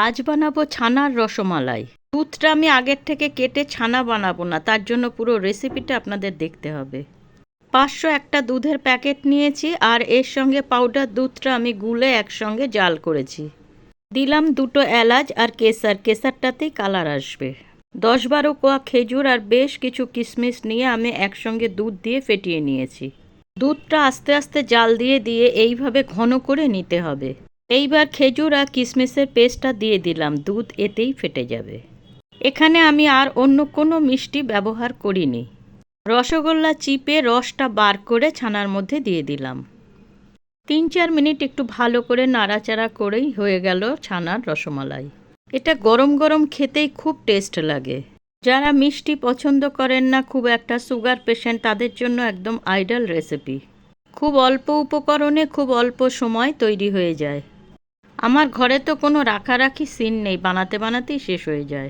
আজ বানাবো ছানার রসমালাই। দুধটা আমি আগের থেকে কেটে ছানা বানাবো না, তার জন্য পুরো রেসিপিটা আপনাদের দেখতে হবে। 500 একটা দুধের প্যাকেট নিয়েছি, আর এর সঙ্গে পাউডার দুধটা আমি গুলে একসঙ্গে জাল করেছি। দিলাম 2টো এলাচ আর কেসারটাতেই কালার আসবে। 10-12 কোয়া খেজুর আর বেশ কিছু কিশমিশ নিয়ে আমি একসঙ্গে দুধ দিয়ে ফেটিয়ে নিয়েছি। দুধটা আস্তে আস্তে জাল দিয়ে এইভাবে ঘন করে নিতে হবে। এইবার খেজুর আর কিশমিশের পেস্টটা দিয়ে দিলাম, দুধ এতেই ফেটে যাবে। এখানে আমি আর অন্য কোনো মিষ্টি ব্যবহার করিনি। রসগোল্লা চিপে রসটা বার করে ছানার মধ্যে দিয়ে দিলাম। 3-4 মিনিট একটু ভালো করে নাড়াচাড়া করেই হয়ে গেল ছানার রসমালাই। এটা গরম গরম খেতেই খুব টেস্ট লাগে। যারা মিষ্টি পছন্দ করেন না খুব একটা, সুগার পেশেন্ট, তাদের জন্য একদম আইডল রেসিপি। খুব অল্প উপকরণে খুব অল্প সময় তৈরি হয়ে যায়। আমার ঘরে তো কোনো রাখারাখি সিন নেই, বানাতে বানাতেই শেষ হয়ে যায়।